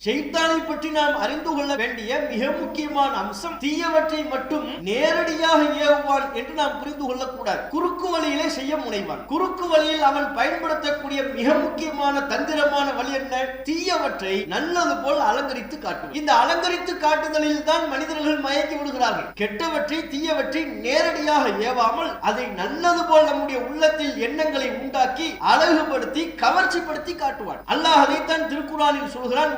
ஷைத்தானை பற்றி நாம் அறிந்து கொள்ள வேண்டிய மிக முக்கியமான அம்சம், தீயவற்றை மட்டும் நேரடியாக ஏவுவான் என்று நாம் புரிந்து கொள்ளக்கூடாது. குறுக்கு வழியிலே செய்ய முனைவான். குறுக்கு வழியில் அவன் பயன்படுத்தக்கூடிய மிக முக்கியமான தந்திரமான வழி என்ன? தீயவற்றை நல்லது போல் அலங்கரித்து காட்டும். இந்த அலங்கரித்து காட்டுதலில் தான் மனிதர்கள் மயங்கி விடுகிறார்கள். கெட்டவற்றை தீயவற்றை நேரடியாக ஏவாமல் அதை நல்லது போல் நம்முடைய உள்ளத்தில் எண்ணங்களை உண்டாக்கி அழகுபடுத்தி கவர்ச்சிப்படுத்தி காட்டுவான். அல்லாஹ் அதைத்தான் திருக்குர்ஆனில் சொல்கிறான்,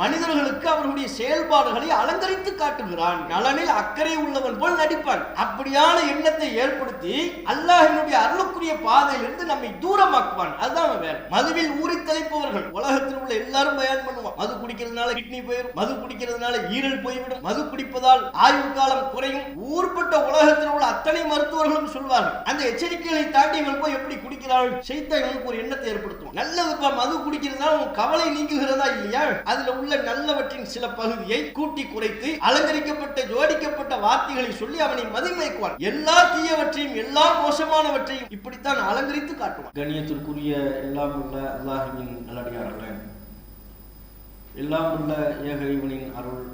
மனிதர்களுக்கு அவர்களுடைய செயல்பாடுகளை அலங்கரித்து காட்டுகிறான். நலனில் அக்கறை உள்ளவன் போல் நடிப்பான். அப்படியான எண்ணத்தை ஏற்படுத்தி அல்லாஹ்வினுடைய அருளுக்குரிய பாதையிலிருந்து நம்மை தூரமாக்குவான். அதுதான் வேலை. மதுவில் ஊறி தலைப்பவர்கள் உலகத்தில் உள்ள எல்லாரும் பயான் பண்ணுவான். மது குடிக்கிறதுனால கிட்னி போயிடும், மது குடிக்கிறதுனால ஈரல் போய்விடும், மது குடிப்பதால் ஆயுள் காலம் குறையும். ஊர்பட்ட உலகத்தில் உள்ள அத்தனை மருத்துவர்களும் சொல்வார்கள். அந்த எச்சரிக்கைகளை தாண்டி இவன் போய் எப்படி குடிக்கிறார்கள்? ஷைத்தான் இவனுக்கு ஒரு எண்ணத்தை ஏற்படுத்துவான். நல்லது மது குடிக்கிறதுனால உன் கவலை நீங்குகிறதா இல்லையா? அதுல உள்ள நல்லவற்றின் சில பகுதியை கூட்டி குறைத்து அலங்கரிக்கப்பட்ட ஜோடிக்கப்பட்ட வார்த்தைகளை சொல்லி அவனை மதிமயக்குவான். எல்லா தீயவற்றையும் எல்லா மோசமானவற்றையும் இப்படித்தான் அலங்கரித்து காட்டுவான். கண்ணியத்திற்குரிய எல்லாம் உள்ள அல்லாஹ்வின் நல்லடியார்களே, எல்லாம் உள்ள ஏக இறைவனின் அருள்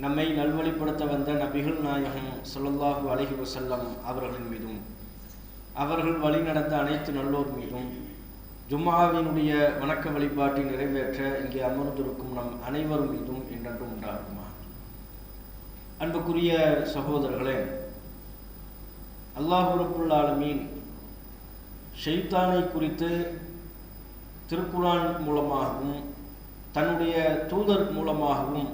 நம்மை நல்வழிப்படுத்த வந்த நபிகள் நாயகம் ஸல்லல்லாஹு அலைஹி வஸல்லம் அவர்களின் மீதும் அவர்கள் வழி நடந்த அனைத்து நல்லோர் மீதும் ஜும்ஆவினுடைய வணக்க வழிபாட்டை நிறைவேற்ற இங்கே அமர்ந்திருக்கும் நம் அனைவரும் மீதும் என்றென்றும் உண்டாகுமா. அன்புக்குரிய சகோதரர்களே, அல்லாஹ் ரப்புல் ஆலமீன் ஷைத்தானை குறித்து திருக்குர்ஆன் மூலமாகவும் தன்னுடைய தூதர் மூலமாகவும்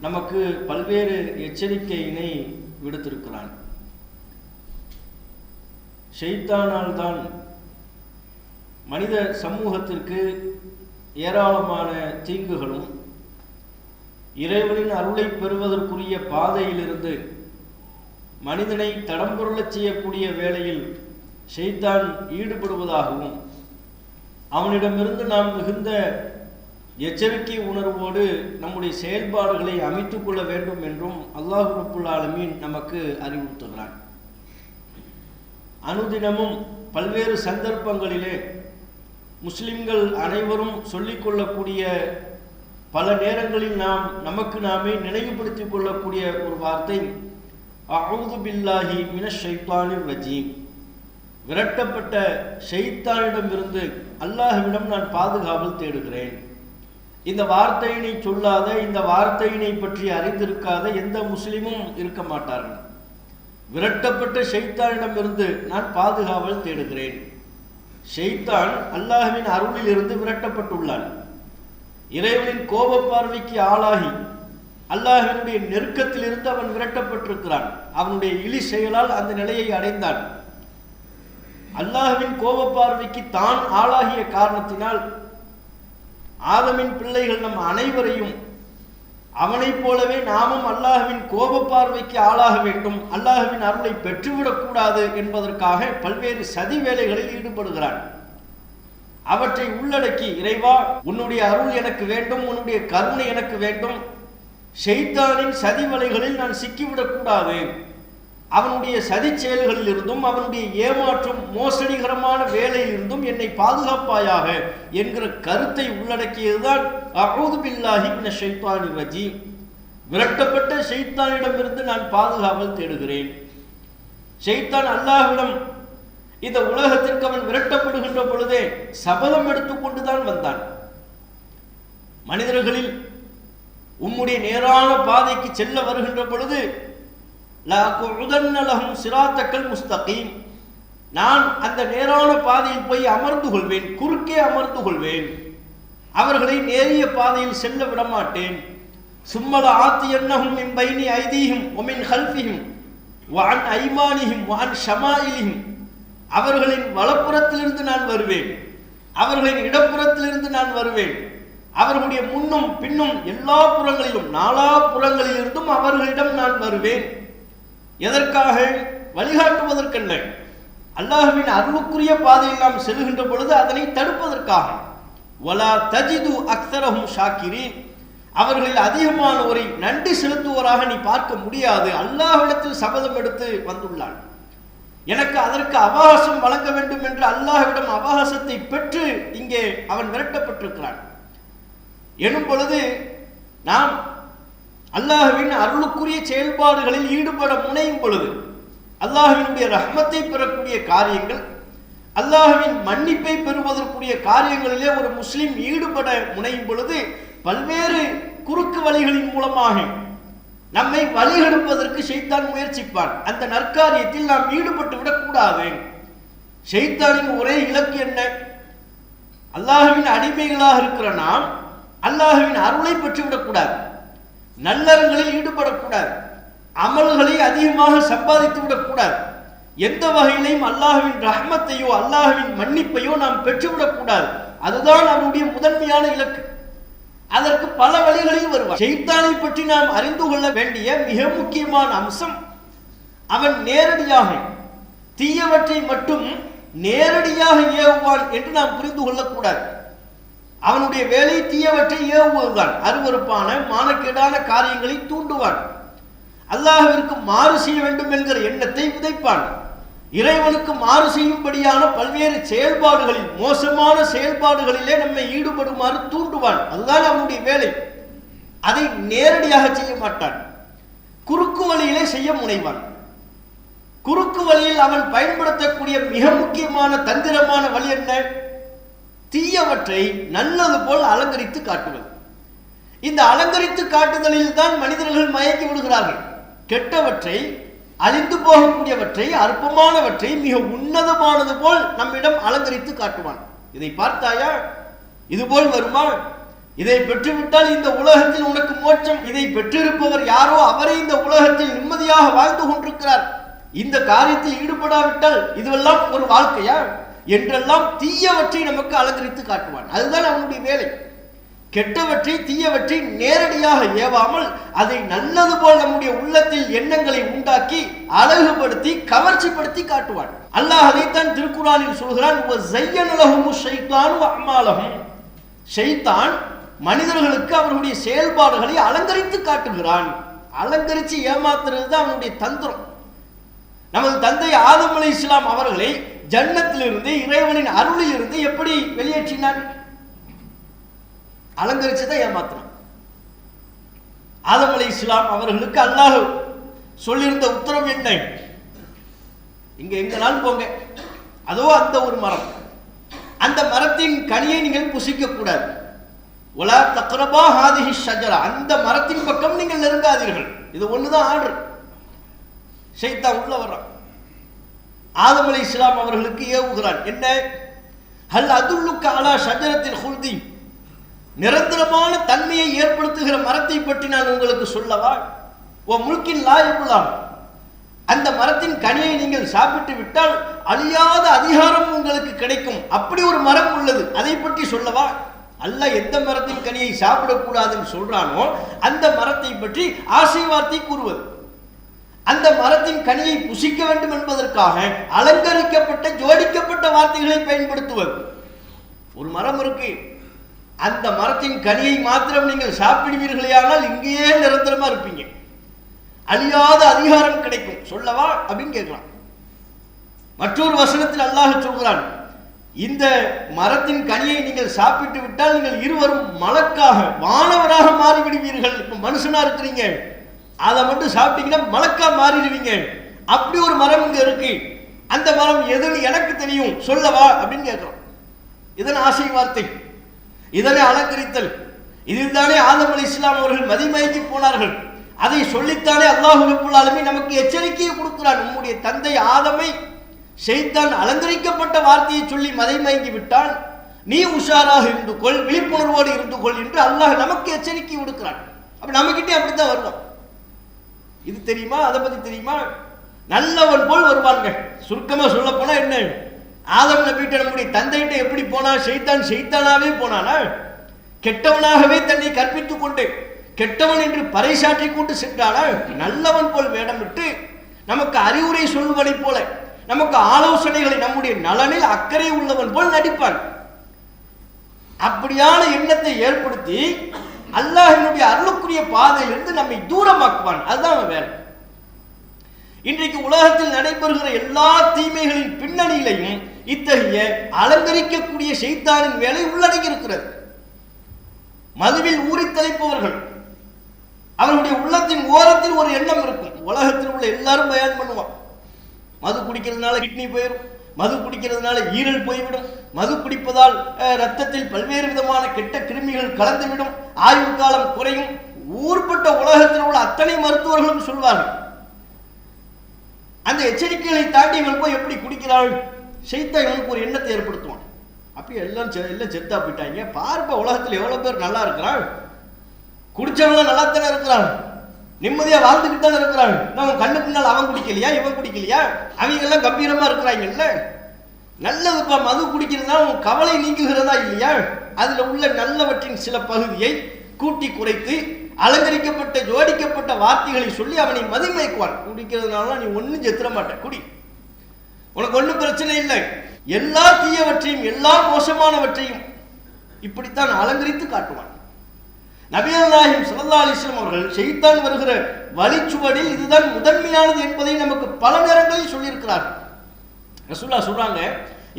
நமக்கு பல்வேறு எச்சரிக்கையினை விடுத்திருக்கிறான். ஷைத்தானால் தான் மனித சமூகத்திற்கு ஏராளமான தீங்குகளும் இறைவனின் அருளை பெறுவதற்குரிய பாதையிலிருந்து மனிதனை தடம்புரளச் செய்யக்கூடிய வேளையில் ஷைத்தான் ஈடுபடுவதாகவும் அவனிடமிருந்து நாம் மிகுந்த எச்சரிக்கை உணர்வோடு நம்முடைய செயல்பாடுகளை அமைத்துக் கொள்ள வேண்டும் என்றும் அல்லாஹ் ரப்புல் ஆலமீன் நமக்கு அறிவுறுத்துகிறான். அனுதினமும் பல்வேறு சந்தர்ப்பங்களிலே முஸ்லிம்கள் அனைவரும் சொல்லிக்கொள்ளக்கூடிய, பல நேரங்களில் நாம் நமக்கு நாமே நினைவுபடுத்திக் கொள்ளக்கூடிய ஒரு வார்த்தை, அஊது பில்லாஹி மினஷ் ஷைத்தானிர் ரஜீம். விரட்டப்பட்ட ஷைத்தானிடமிருந்து அல்லாஹ்விடம் நான் பாதுகாவல் தேடுகிறேன். இந்த வார்த்தையினை சொல்லாத, இந்த வார்த்தையினை பற்றி அறிந்திருக்காத எந்த முஸ்லிமும் இருக்க மாட்டார்கள். விரட்டப்பட்ட ஷைத்தானிடமிருந்து நான் பாதுகாவல் தேடுகிறேன். ஷைத்தான் அல்லாஹ்வின் அருளில் இருந்து விரட்டப்பட்டுள்ளான். இறைவனின் கோப பார்வைக்கு ஆளாகி அல்லாஹ்வினுடைய நெருக்கத்தில் இருந்து அவன் விரட்டப்பட்டிருக்கிறான். அவனுடைய இழி செயலால் அந்த நிலையை அடைந்தான். அல்லாஹ்வின் கோப பார்வைக்கு தான் ஆளாகிய காரணத்தினால் ஆதமின் பிள்ளைகள் நம் அனைவரையும் அவனைப் போலவே நாமும் அல்லாஹ்வின் கோப பார்வைக்கு ஆளாக வேண்டும், அல்லாஹ்வின் அருளை பெற்றுவிடக்கூடாது என்பதற்காக பல்வேறு சதி வேலைகளில் ஈடுபடுகிறான். அவற்றை உள்ளடக்கி, இறைவா உன்னுடைய அருள் எனக்கு வேண்டும், உன்னுடைய கருணை எனக்கு வேண்டும், ஷைத்தானின் சதி வலைகளில் நான் சிக்கிவிடக்கூடாது, அவனுடைய சதி செயல்களில் இருந்தும் அவனுடைய ஏமாற்றும் மோசடிகரமான வேலையில் இருந்தும் என்னை பாதுகாப்பாயாக என்கிற கருத்தை உள்ளடக்கியதுதான் அஊது பில்லாஹி மினஷ் ஷைத்தானிர் ரஜீம். விரட்டப்பட்ட ஷைத்தானிடமிருந்து நான் பாதுகாவல் தேடுகிறேன். ஷைத்தான் அல்லாஹ்விடம் இந்த உலகத்திற்கு அவன் விரட்டப்படுகின்ற பொழுதே சபதம் எடுத்துக்கொண்டுதான் வந்தான். மனிதர்களில் உம்முடைய நேரான பாதைக்கு செல்ல வருகின்ற பொழுது நான் அந்த நேரான பாதையில் போய் அமர்ந்து கொள்வேன், குறுக்கே அமர்ந்து கொள்வேன், அவர்களை நேரிய பாதையில் செல்ல விடமாட்டேன். சும்மல ஆத்தியன்னஹும் மின் பைனி ஐதீஹிம் வ மின் ஹல்ஃபிஹிம் வ அன் ஐமானிஹிம் வ அன் ஷமாயிலிஹிம். அவர்களின் வலப்புறத்திலிருந்து நான் வருவேன், அவர்களின் இடப்புறத்திலிருந்து நான் வருவேன், அவர்களுடைய முன்னும் பின்னும் எல்லா புறங்களிலும் நாலா புறங்களிலிருந்தும் அவர்களிடம் நான் வருவேன். எதற்காக? வழிகாட்டுவதற்கல்ல, அல்லாஹ்வின் அருளுக்குரிய பாதையில் நாம் செல்கின்ற பொழுது அதனை தடுப்பதற்காக. வலா தஜிது அக்ஸரஹும் ஷாக்கிரீன். அவர்களில் அதிகமானோரை நன்றி செலுத்துவோராக நீ பார்க்க முடியாது. அல்லாஹ்விடத்தில் சபதம் எடுத்து வந்துள்ளான். எனக்கு அதற்கு அவகாசம் வழங்க வேண்டும் என்று அல்லாஹ்விடம் அவகாசத்தை பெற்று இங்கே அவன் விரட்டப்பட்டிருக்கிறான் எனும் பொழுது நாம் அல்லாஹ்வின் அருளுக்குரிய செயல்பாடுகளில் ஈடுபட முனையும் பொழுது அல்லாஹ்வினுடைய ரஹ்மத்தை பெறக்கூடிய காரியங்கள், அல்லாஹ்வின் மன்னிப்பை பெறுவதற்குரிய காரியங்களிலே ஒரு முஸ்லிம் ஈடுபட முனையும் பொழுது பல்வேறு குறுக்கு வழிகளின் மூலமாக நம்மை வழிகெடுப்பதற்கு ஷைத்தான் முயற்சிப்பான். அந்த நற்காரியத்தில் நாம் ஈடுபட்டு விடக்கூடாது. ஷைத்தானின் ஒரே இலக்கு என்ன? அல்லாஹ்வின் அடிமைகளாக இருக்கிற நாம் அல்லாஹ்வின் அருளை பெற்றுவிடக்கூடாது, நல்லறங்களில் ஈடுபடக்கூடாது, அமல்களை அதிகமாக சம்பாதித்து விடக்கூடாது, எந்த வகையிலையும் அல்லாஹ்வின் ரஹ்மத்தையோ அல்லாஹ்வின் மன்னிப்பையோ நாம் பெற்றுவிடக்கூடாது. அதுதான் அவருடைய முதன்மையான இலக்கு. அதற்கு பல வழிகளில் வருவார். ஷைத்தானை பற்றி நாம் அறிந்து கொள்ள வேண்டிய மிக முக்கியமான அம்சம், அவன் நேரடியாக தீயவற்றை மட்டும் நேரடியாக ஏவுவான் என்று நாம் புரிந்து கொள்ளக்கூடாது. அவனுடைய வேலை தீயவற்றை ஏவுவதுதான். அருவருப்பான மானக்கேடான காரியங்களை தூண்டுவான். அல்லாஹ்விற்கு மாறு செய்ய வேண்டும் என்கிற எண்ணத்தை விதைப்பான். இறைவனுக்கு மாறு செய்யும்படியான பல்வேறு செயல்பாடுகளில், மோசமான செயல்பாடுகளிலே நம்மை ஈடுபடுமாறு தூண்டுவான். அதுதான் அவனுடைய வேலை. அதை நேரடியாக செய்ய மாட்டான், குறுக்கு வழியிலே செய்ய முனைவான். குறுக்கு வழியில் அவன் பயன்படுத்தக்கூடிய மிக முக்கியமான தந்திரமான வழி என்ன? தீயவற்றை நல்லது போல் அலங்கரித்து காட்டுவது. இந்த அலங்கரித்து காட்டுதலில் தான் மனிதர்கள் மயங்கி விடுகிறார்கள். கெட்டவற்றை, அழிந்து போகக்கூடியவற்றை, அற்பமானவற்றை மிக உன்னதமானது போல் நம்மிடம் அலங்கரித்து காட்டுவான். இதை பார்த்தாயா? இதுபோல் வருமா? இதை பெற்றுவிட்டால் இந்த உலகத்தில் உனக்கு மோட்சம், இதை பெற்றிருப்பவர் யாரோ அவரே இந்த உலகத்தில் நிம்மதியாக வாழ்ந்து கொண்டிருக்கிறார், இந்த காரியத்தில் ஈடுபடாவிட்டால் இதுவெல்லாம் ஒரு வாழ்க்கையா என்றெல்லாம் தீயவற்றை நமக்கு அலங்கரித்து காட்டுவான். அதுதான் அவனுடைய வேலை. கெட்டவற்றை, தீயவற்றை நேரடியாக ஏவாமல் அதை நல்லது போல் நம்முடைய உள்ளத்தில் எண்ணங்களை உண்டாக்கி அழகுபடுத்தி கவர்ச்சிப்படுத்தி காட்டுவான். அல்லாஹ் அதைத்தான் திருக்குர்ஆனில் சொல்கிறான், ஷைத்தான் மனிதர்களுக்கு அவர்களுடைய செயல்பாடுகளை அலங்கரித்து காட்டுகிறான். அலங்கரித்து ஏமாத்துறது தான் அவனுடைய தந்திரம். நமது தந்தை ஆதம் அலைஹிஸ்ஸலாம் அவர்களை ஜன்னத்திலிருந்து, இறைவனின் அருளில் இருந்து எப்படி வெளியேற்றினான்? அலங்கரிச்சுதான் ஏமாத்தினான். ஆதம் அலைஹிஸ்ஸலாம் அவர்களுக்கு அல்லாஹ் சொல்லியிருந்த உத்தரவு என்ன? இங்க எங்கனாலும் போங்க, அதோ அந்த ஒரு மரம், அந்த மரத்தின் கனியை நீங்கள் புசிக்க கூடாது. வலா தக்ரபா ஹாதிஹி ஷஜரா, அந்த மரத்தின் பக்கம் நீங்கள் நெருங்காதீர்கள். இது ஒண்ணுதான் ஆர்டர். ஷைத்தான் உள்ள வர்றான். ஆதம் அலைஹிஸ்ஸலாம் அவர்களுக்கு ஏவுகிறான். என்ன? ஹல் அதுல்லுக்க அலா ஷஜரத்தில் ஹுல்தி, நிரந்தரமான தன்மையை ஏற்படுத்துகிற மரத்தை பற்றி நான் உங்களுக்கு சொல்லவா? ஓ முல்கின் லா யபுலா, அந்த மரத்தின் கனியை நீங்கள் சாப்பிட்டு விட்டால் அழியாத அதிகாரம் உங்களுக்கு கிடைக்கும், அப்படி ஒரு மரம் உள்ளது, அதை பற்றி சொல்லவா? அல்லாஹ் எந்த மரத்தின் கனியை சாப்பிடக்கூடாதுன்னு சொல்றானோ அந்த மரத்தை பற்றி ஆசை வார்த்தை கூறுவது, அந்த மரத்தின் கனியை புசிக்க வேண்டும் என்பதற்காக அலங்கரிக்கப்பட்ட ஜோடிக்கப்பட்ட வார்த்தைகளை பயன்படுத்துவது. ஒரு மரம் இருக்கு, அந்த மரத்தின் கனியை மாத்திரம் நீங்கள் சாப்பிடுவீர்களேயானால் இங்கேயே நிரந்தரமா இருப்பீங்க, அழியாத அதிகாரம் கிடைக்கும், சொல்லவா அப்படின்னு கேட்கலாம். மற்றொரு வசனத்தில் அல்லாஹ் சொல்கிறான், இந்த மரத்தின் கனியை நீங்கள் சாப்பிட்டு விட்டால் நீங்கள் இருவரும் மலக்காக, வானவராக மாறிவிடுவீர்கள். இப்ப மனுஷனா இருக்கிறீங்க, அதை மட்டும் சாப்பிட்டீங்கன்னா மலக்கா மாறிடுவீங்க. அப்படி ஒரு மரம் இங்க இருக்கு, அந்த மரம் எதுன்னு எனக்கு தெரியும், சொல்லவா அப்படின்னு கேட்கிறோம். இதன் ஆசை வார்த்தை, இதனை அலங்கரித்தல். இதில்தானே ஆதம் அலைஹிஸ்ஸலாம் அவர்கள் மதிமயங்கி போனார்கள். அதை சொல்லித்தானே அல்லாஹ் ரப்பல் ஆலமீன் நமக்கு எச்சரிக்கையை கொடுக்கிறான். நம்முடைய தந்தை ஆதமை ஷைத்தான் அலங்கரிக்கப்பட்ட வார்த்தையை சொல்லி மதிமயங்கி விட்டால் நீ உஷாராக இருந்து கொள், விழிப்புணர்வோடு இருந்து கொள் என்று அல்லாஹ் நமக்கு எச்சரிக்கை கொடுக்கிறான். அப்ப நம்மகிட்டே அப்படித்தான் வருவோம். இது தெரியுமா? அதை பத்தி தெரியுமா? நல்லவன் போல் வருவாங்க. சுருக்கமா சொல்ல போனா என்ன, ஆதம் நபிட்ட நம்முடைய தந்தைகிட்ட எப்படி போனா? ஷைத்தானாவே போனானா? கெட்டவனாகவே தன்னை கற்பித்துக் கொண்டு கெட்டவன் என்று பறைசாற்றி கொண்டு சென்றானா? நல்லவன் போல் வேடமிட்டு நமக்கு அறிவுரை சொல்வதை போல, நமக்கு ஆலோசனைகளை, நம்முடைய நலனில் அக்கறை உள்ளவன் போல் நடிப்பான். அப்படியான எண்ணத்தை ஏற்படுத்தி அல்லாஹ்வினுடைய அருளுக்குரிய பாதையிலிருந்து நம்மை தூரமாக்குவான். அதுதான் அவன் வேலை. இன்றைக்கு உலகத்தில் நடைபெறுகிற எல்லா தீமைகளின் பின்னணியிலையும் இத்தகைய அலங்கரிக்கக்கூடிய ஷைத்தானின் வேலை உள்ளடங்கி இருக்கிறது. மதுவில் ஊறி தலைப்பவர்கள், அவர்களுடைய உள்ளத்தின் ஓரத்தில் ஒரு எண்ணம் இருக்கும். உலகத்தில் உள்ள எல்லாரும் பயான் பண்ணுவான், மது குடிக்கிறதுனால கிட்னி போயிடும், மது குடிக்கிறதுனால ஈரல் போய்விடும், மது குடிப்பதால் ரத்தத்தில் பல்வேறு விதமான கெட்ட கிருமிகள் கலந்துவிடும், ஆயுள் காலம் குறையும். ஊர்பட்ட உலகத்தில் உள்ள அத்தனை மருத்துவர்களும் சொல்வார்கள். அந்த எச்சரிக்கைகளை தாண்டி இவன் போய் எப்படி குடிக்கிறாள்? ஷைத்தான் இவனுக்கு ஒரு எண்ணத்தை ஏற்படுத்துவான். அப்படி எல்லாம் செத்தா போயிட்டாங்க, பார்ப்ப உலகத்தில் எவ்வளவு பேர் நல்லா இருக்கிறாள், குடிச்சவங்க நல்லா தானே இருக்கிறாள், நிம்மதியா வாழ்ந்துக்கிட்டு தானே இருக்கிறாள். நம்ம கண்ணு பின்னால் அவன் குடிக்கலையா இவன் குடிக்கலையா, அவங்க எல்லாம் கம்பீரமா இருக்கிறாங்கல்ல. நல்லதுப்பா, மது குடிக்கிறதுனா உன் கவலை நீங்குகிறதா இல்லையா? அதுல உள்ள நல்லவற்றின் சில பகுதியை கூட்டி குறைத்து அலங்கரிக்கப்பட்ட ஜோடிக்கப்பட்ட வார்த்தைகளை சொல்லி அவனை மதிமயக்குவான். குடிக்கிறதுனால நீ ஒன்னும் செத்துற மாட்ட, குடி, உனக்கு ஒன்றும் பிரச்சனை இல்லை. எல்லா தீயவற்றையும் எல்லா மோசமானவற்றையும் இப்படித்தான் அலங்கரித்து காட்டுவான். நபிகள் நாயகம் ஸல்லல்லாஹு அலைஹி வஸல்லம் அவர்கள் ஷைத்தான் வருகிற வழிச்சுவடில் இதுதான் முதன்மையானது என்பதை நமக்கு பல நேரங்களில் சொல்லியிருக்கிறார்கள். ரசூலுல்லாஹ் சொல்றாங்க,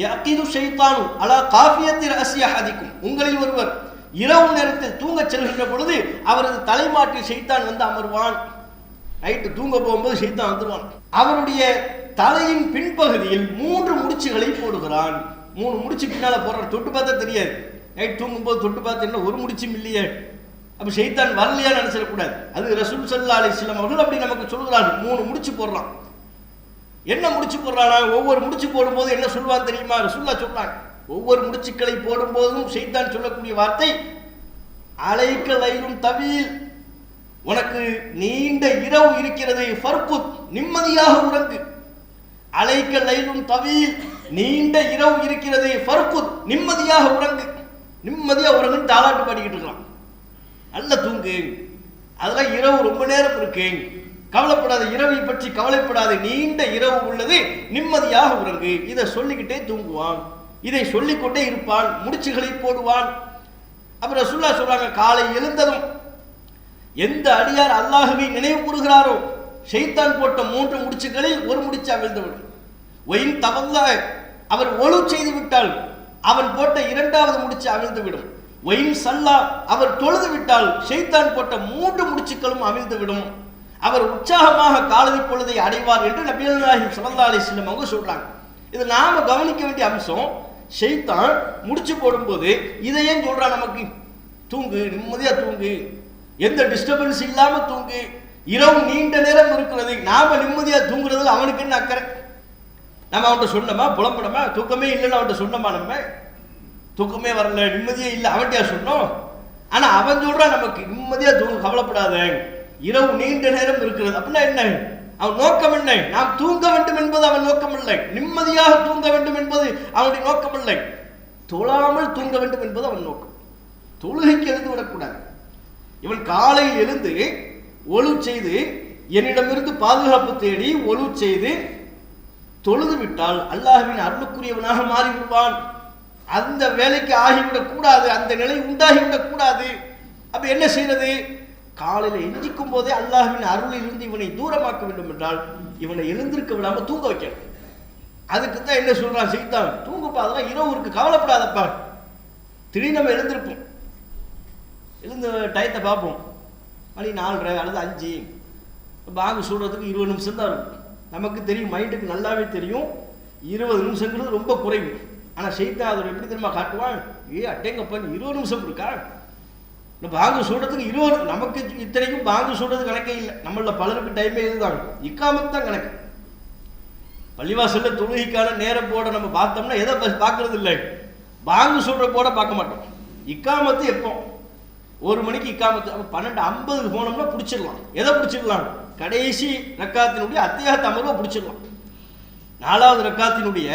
யகீது ஷைத்தானு அலா காஃபியத்தி ரஅஸி அஹதிக்கும், உங்களில் ஒருவர் இரவு நேரத்தில் தூங்க செல்கின்ற பொழுது அவரது தலைமாட்டில் ஷைத்தான் வந்து அமர்வான். நைட்டு தூங்க போகும்போது ஷைத்தான் வந்துருவான். அவருடைய தலையின் பின்பகுதியில் 3 முடிச்சுகளை போடுகிறான். 3 முடிச்சு பின்னால போடுறான், தொட்டு பார்த்தா தெரியாது. நைட் தூங்கும் போது தொட்டு பார்த்து என்ன ஒரு முடிச்சும் இல்லையே, அப்ப ஷைத்தான் வரலையா நினைச்சிடக்கூடாது. அது ரசூல் ஸல்லல்லாஹு அலைஹி வஸல்லம் அவர்கள் அப்படி நமக்கு சொல்கிறார்கள். 3 முடிச்சு போடுறான். என்ன முடிச்சு போடுறானா? ஒவ்வொரு முடிச்சு போடும்போது என்ன சொல்வான் தெரியுமா? ரசூலுல்லாஹ் சொல்றாங்க, ஒவ்வொரு முடிச்சுக்களை போடும் போதும் ஷைத்தான் சொல்லக்கூடிய வார்த்தை அலைக்க லைலும் தவீல், உனக்கு நீண்ட இரவு இருக்கிறது, ஃபர்குத், நிம்மதியாக உறங்கு. அலைக்க லைலும் தவீல், நீண்ட இரவு இருக்கிறது, ஃபர்குத், நிம்மதியாக உறங்கு. நிம்மதியா உறங்குன்னு தாலாட்டு பாடிக்கிட்டு இருக்கலாம். நல்ல தூங்கு, அதெல்லாம் இரவு ரொம்ப நேரம் இருக்கு, கவலைப்படாத, இரவை பற்றி கவலைப்படாத, நீண்ட இரவு உள்ளது, நிம்மதியாக உறங்கு. இதை சொல்லிக்கிட்டே தூங்குவான், இதை சொல்லிக்கொண்டே இருப்பான், முடிச்சுகளை போடுவான். அப்புறம் ரசூலுல்லாஹ் சொல்றாங்க, காலை எழுந்ததும் எந்த அடியார் அல்லாஹ்வை நினைவு கூறுகிறாரோ ஷைத்தான் போட்ட 3 முடிச்சுகளில் ஒரு முடிச்சு அவிழ்ந்துவிடும். ஒயின் தவல்ல, அவர் ஒழு செய்து விட்டால் அவன் போட்ட 2வது முடிச்சு அவிழ்ந்துவிடும். ஒயின் சல்லா, அவர் தொழுது விட்டால் ஷைத்தான் போட்ட 3 முடிச்சுக்களும் அவிழ்ந்துவிடும். அவர் உற்சாகமாக காலை பொழுதை அடைவார் என்று நபிகள் நாயகம் ஸல்லல்லாஹு அலைஹி வஸல்லம் அவங்க சொல்றாங்க. இது நாம கவனிக்க வேண்டிய அம்சம். ஷைத்தான் முடிச்சு போடும்போது இதை ஏன் சொல்றான் நமக்கு? தூங்கு, நிம்மதியா தூங்கு, எந்த டிஸ்டர்பன்ஸ் இல்லாம தூங்கு, இரவு நீண்ட நேரம் இருக்கிறது, நாம நிம்மதியா தூங்குறதுல அவனுக்கு என்ன அக்கறை? நம்ம அவன்கிட்ட சொன்னோமா, புலம்படமா, தூக்கமே இல்லைன்னு அவன்கிட்ட சொன்னோமா? நம்ம தூக்கமே வரல, நிம்மதியே இல்லை, அவன்கிட்டயா சொன்னோம்? ஆனா அவன் சொல்றான் நமக்கு நிம்மதியா தூங்க, கவலைப்படாத, இரவு நீண்ட நேரம் இருக்கிறது. அப்படின்னா என்ன? அவன் நோக்கம் என்ன? நாம் தூங்க வேண்டும் என்பது அவன் நோக்கம் இல்லை, நிம்மதியாக தூங்க வேண்டும் என்பது அவனுடைய நோக்கம் இல்லை, தொழாமல் தூங்க வேண்டும் என்பது அவன் நோக்கம். தொழுகைக்கு எழுந்து விடக்கூடாது. இவன் காலையில் எழுந்து ஒழு செய்து என்னிடமிருந்து பாதுகாப்பு தேடி ஒழு செய்து தொழுது விட்டால் அல்லாஹ்வின் அருளுக்குரியவனாக மாறிவிடுவான். அந்த வேலைக்கு ஆகிவிடக் கூடாது, அந்த நிலை உண்டாகிவிடக் கூடாது. அப்ப என்ன செய்யறது? காலையில் எஞ்சிக்கும் போதே அல்லாஹ்வின் அருளில் இருந்து இவனை தூரமாக்க வேண்டும் என்றால் இவனை எழுந்திருக்க விடாம தூங்க வைக்கணும். அதுக்கு தான் என்ன சொல்றான் ஷைத்தான், தூங்குப்பா, அதெல்லாம் இரவு இருக்கு, கவலைப்படாதப்பா. திடீர்னு நம்ம எழுந்திருப்போம், எழுந்து டயத்தை பார்ப்போம், மணி 4:30 அல்லது 5, பாங்கு சொல்றதுக்கு 20 நிமிஷம் தான் இருக்கும். நமக்கு தெரியும், மைண்டுக்கு நல்லாவே தெரியும் 20 நிமிஷங்கிறது ரொம்ப குறைவு. ஆனா ஷைத்தான் அதை எப்படி தெரியுமா காட்டுவான்? அட்டேங்கப்பா 20 நிமிஷம் இருக்கா, பாங்கு சொல்றதுக்கு 20, நமக்கு இத்தனைக்கும் பாங்கு சொல்றது கணக்கே இல்லை. நம்மள பலருக்கு டைமே இதுதான், இக்காமத்து தான் கணக்கு. பள்ளிவாசல்ல தொழுகைக்கான நேரம் போட நம்ம பார்த்தோம்னா எதை பார்க்கறது இல்லை, பாங்கு சொல்ற போட பார்க்க மாட்டோம். இக்காமத்து எப்போ? 1 மணிக்கு இக்காமத்து. அப்போ 12:50 போனோம்னா பிடிச்சிடலாம். எதை பிடிச்சிடலாம்? கடைசி ரக்காத்தினுடைய அத்தியாயத்து அமர்வை பிடிச்சிடலாம். 4வது ரக்காத்தினுடைய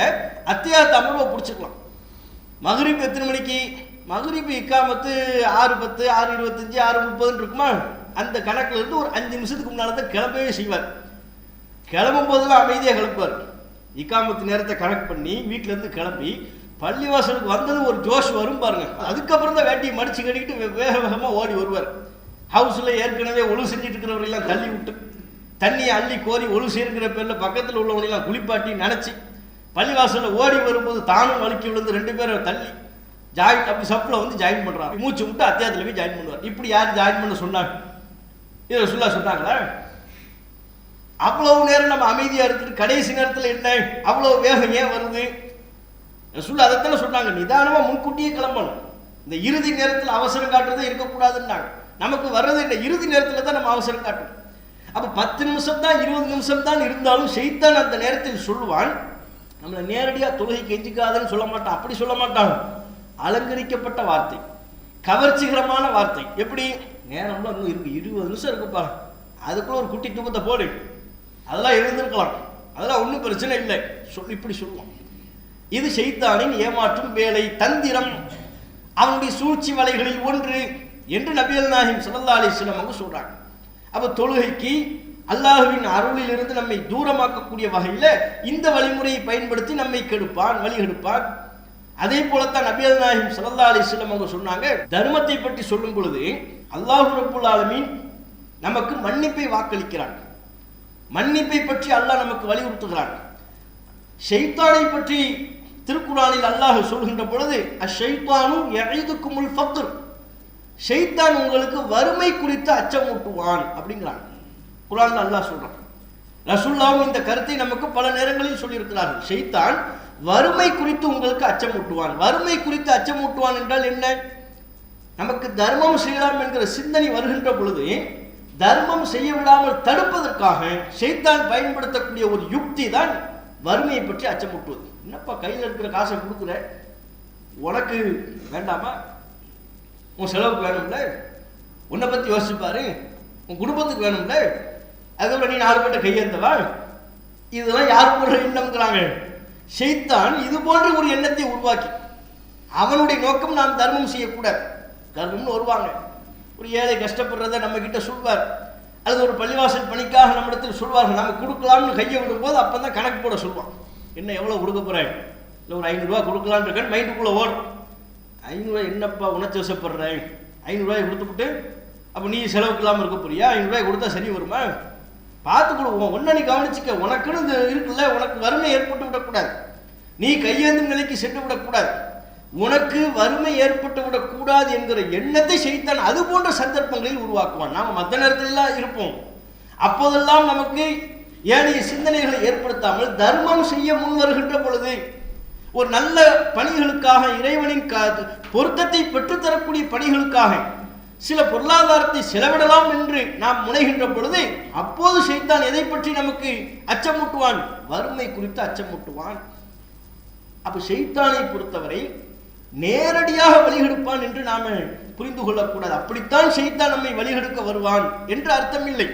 அத்தியாயத்து அமர்வை பிடிச்சிடலாம். மகரிப் எத்தனை மணிக்கு? மகரிப் இக்காமத்து 6:10, 6:25, 6:30 இருக்குமா? அந்த கணக்குல இருந்து ஒரு 5 நிமிஷத்துக்கு முன்னால தான் கிளம்பவே செய்வார். கிளம்பும் போதெல்லாம் அமைதியாக கிளம்புவார். இக்காமத்து நேரத்தை கணக்கு பண்ணி வீட்டில இருந்து கிளம்பி பள்ளிவாசலுக்கு வந்தது ஒரு ஜோஷ் வரும் பாருங்க. அதுக்கப்புறம் தான் வேட்டியை மடிச்சு கட்டிக்கிட்டு வேக வேகமா ஓடி வருவார். ஹவுஸ்ல ஏற்கனவே ஒழு செஞ்சுட்டு இருக்கிறவரெல்லாம் தள்ளி விட்டு தண்ணியை அள்ளி கோரி ஒழு சேர்க்கிற பேரில் பக்கத்தில் உள்ளவனையெல்லாம் குளிப்பாட்டி நினச்சி பள்ளிவாசலில் ஓடி வரும்போது தானும் வலிக்கு விழுந்து 2 பேரும் தள்ளி ஜாயின் அப்படி சப்பில் வந்து ஜாயின் பண்ணுறாங்க. மூச்சு விட்டு அத்தியாயத்தில் போய் ஜாயின் பண்ணுவார். இப்படி யார் ஜாயின் பண்ண சொன்னாங்க? இதை ரசூலுல்லாஹ் சொன்னாங்களா? அவ்வளவு நேரம் நம்ம அமைதியாக இருக்குது, கடைசி நேரத்தில் என்ன அவ்வளோ வேகம் ஏன் வருது? ரசூலுல்லாஹ் அதைத்தானே சொன்னாங்க, நிதானமாக முன்கூட்டியே கிளம்பணும், இந்த இறுதி நேரத்தில் அவசரம் காட்டுறதே இருக்கக்கூடாதுன்னாங்க. நமக்கு வர்றது என்ன, இறுதி நேரத்தில் தான் நம்ம அவசரம் காட்டணும். அப்போ 10 நிமிஷம் தான் 20 நிமிஷம் தான் இருந்தாலும் ஷைத்தான் அந்த நேரத்தில் சொல்லுவான், நம்மளை நேரடியாக தொழுகை கெஞ்சிக்காதுன்னு சொல்ல மாட்டான். அப்படி சொல்ல மாட்டான், அலங்கரிக்கப்பட்ட வார்த்தை, கவர்ச்சிகரமான வார்த்தை. எப்படி நேரம்லாம் இன்னும் இருக்கு, 20 நிமிஷம் இருக்குப்பா, அதுக்குள்ள ஒரு குட்டி தூக்கத்தை போடு, அதெல்லாம் எழுந்திருக்கலாம், அதெல்லாம் ஒன்றும் பிரச்சனை இல்லை இப்படி சொல்லுவான். இது ஷைத்தானின் ஏமாற்றும் வேலை, தந்திரம், அவனுடைய சூழ்ச்சி வலைகளில் ஒன்று என்று நபிகள் நாயகம் ஸல்லல்லாஹு அலைஹி வஸல்லம் அவங்க சொல்றாங்க. அப்ப தொழுகைக்கு அல்லாஹ்வின் அருளில் இருந்து நம்மை தூரமாக்கக்கூடிய வகையில் இந்த வழிமுறையை பயன்படுத்தி நம்மை கெடுப்பான், வழி கெடுப்பான். அதே போலத்தான் நபிகள் நாயகம் ஸல்லல்லாஹு அலைஹி வஸல்லம் அவங்க சொன்னாங்க, தர்மத்தை பற்றி சொல்லும் பொழுது அல்லாஹ் ரப்புல் ஆலமீன் நமக்கு மன்னிப்பை வாக்களிக்கிறான், மன்னிப்பை பற்றி அல்லாஹ் நமக்கு வலியுறுத்துகிறான். ஷைத்தானை பற்றி திருக்குர்ஆனில் அல்லாஹ் சொல்கின்ற பொழுது அஷைத்தானு யஇதுகுமுல் ஃபக்ர், ஷைத்தான் உங்களுக்கு வறுமை குறித்து அச்சமூட்டுவான் அப்படிங்கிறான். குர்ஆன்ல அல்லாஹ் சொல்றான். ரசூலுல்லாஹ் இந்த கருத்தை நமக்கு பல நேரங்களில் சொல்லியிருக்கிறார்கள். ஷைத்தான் வறுமை குறித்து உங்களுக்கு அச்சமூட்டுவான். வறுமை குறித்து அச்சமூட்டுவான் என்றால் என்ன? நமக்கு தர்மம் செய்யலாம் என்கிற சிந்தனை வருகின்ற பொழுது தர்மம் செய்ய விடாமல் தடுப்பதற்காக ஷைத்தான் பயன்படுத்தக்கூடிய ஒரு யுக்தி தான் வறுமையை பற்றி அச்சமூட்டுவது. என்னப்பா கையில் இருக்கிற காசை கொடுக்குற, உனக்கு வேண்டாமா, உன் செலவுக்கு வேணும்ல, உன்னை பற்றி யோசிச்சுப்பாரு, உன் குடும்பத்துக்கு வேணும்ல, அதுக்கப்புறம் நீ 4 பேர்ட்ட கையேந்தவா, இதெல்லாம் யார் போன்ற எண்ணம்ங்கிறாங்க. ஷைத்தான் இது போன்ற ஒரு எண்ணத்தை உருவாக்கி அவனுடைய நோக்கம் நாம் தர்மம் செய்யக்கூடாது, தர்மம்னு வருவாங்க, ஒரு ஏழை கஷ்டப்படுறத நம்ம கிட்ட சொல்வார், அல்லது ஒரு பள்ளிவாசல் பணிக்காக நம்மிடத்தில் சொல்வார்கள், நம்ம கொடுக்கலாம்னு கையை விடும்போது அப்போ தான் கணக்கு போட சொல்லுவான். என்ன எவ்வளோ கொடுக்க போகிறேன், இல்லை ஒரு 500 ரூபா கொடுக்கலான்னு இருக்கேன், மைண்டுக்குள்ளே ஓடும், 500 ரூபாய் என்னப்பா உணர்ச்சி வசப்படுறேன், 500 ரூபாய் கொடுத்துவிட்டு அப்போ நீ செலவுக்கு இல்லாமல் இருக்க போறியா, 500 ரூபாய் கொடுத்தா சரி வருமா, பார்த்து கொடுவோம், ஒன்றை நீ கவனிச்சுக்க, உனக்குன்னு இருக்குல்ல, உனக்கு வறுமை ஏற்பட்டு விடக்கூடாது, நீ கையேந்தும் நிலைக்கு சென்று விடக்கூடாது, உனக்கு வறுமை ஏற்பட்டு விடக்கூடாது என்கிற எண்ணத்தை ஷைத்தான் அது போன்ற சந்தர்ப்பங்களில் உருவாக்குவான். நாம் மற்ற நேரத்திலெல்லாம் இருப்போம், அப்போதெல்லாம் நமக்கு ஏனைய சிந்தனைகளை ஏற்படுத்தாமல் தர்மம் செய்ய முன் வருகின்ற பொழுது, ஒரு நல்ல பணிகளுக்காக, இறைவனின் பொருத்தத்தை பெற்றுத்தரக்கூடிய பணிகளுக்காக சில பொருளாதாரத்தை செலவிடலாம் என்று நாம் முனைகின்ற பொழுது அப்போது ஷைத்தான் எதை பற்றி நமக்கு அச்சமூட்டுவான், வறுமை குறித்து அச்சமூட்டுவான். அப்ப ஷைத்தானை பொறுத்தவரை நேரடியாக வழிகெடுப்பான் என்று நாம புரிந்து கொள்ளக்கூடாது. அப்படித்தான் ஷைத்தான் நம்மை வழிகெடுக்க வருவான் என்று அர்த்தம் இல்லை.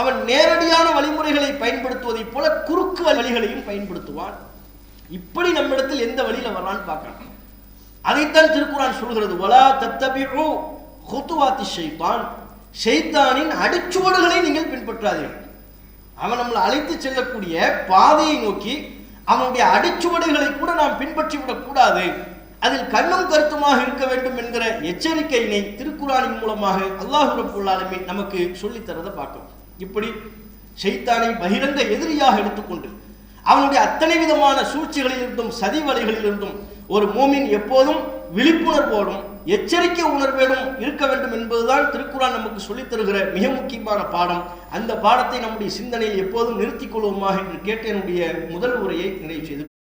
அவன் நேரடியான வழிமுறைகளை பயன்படுத்துவதை போல குறுக்கு வழிகளையும் பயன்படுத்துவான். இப்படி நம்மிடத்தில் எந்த வழியில வரான்னு பார்க்கலாம். அதைத்தான் திருக்குர்ஆன் சொல்கிறது, வலா தத்தபிஉ குதுவாத்தி ஷைத்தான், ஷைத்தானின் அடிச்சுவடுகளை நீங்கள் பின்பற்றாதீர்கள். அவன் நம்மளை அழைத்து செல்லக்கூடிய பாதையை நோக்கி அவனுடைய அடிச்சுவடுகளை கூட நாம் பின்பற்றி விடக்கூடாது, அதில் கண்ணும் கருத்துமாக இருக்க வேண்டும் என்கிற எச்சரிக்கையினை திருக்குர்ஆனின் மூலமாக அல்லாஹ் ரப்புல் ஆலமீன் நமக்கு சொல்லித்தரதை பார்க்கிறோம். இப்படி ஷைத்தானை பகிரங்க எதிரியாக எடுத்துக்கொண்டு அவனுடைய அத்தனை விதமான சூழ்ச்சிகளில் இருந்தும் சதி வலைகளில் இருந்தும் ஒரு மூமின் எப்போதும் விழிப்புணர்வோடும் எச்சரிக்கை உணர்வோடும் இருக்க வேண்டும் என்பதுதான் திருக்குர்ஆன் நமக்கு சொல்லித் தருகிற மிக முக்கியமான பாடம். அந்த பாடத்தை நம்முடைய சிந்தனையில் எப்போதும் நிறுத்திக் கொள்வோமாக என்று கேட்ட என்னுடைய முதல் உரையை நிறைவு செய்து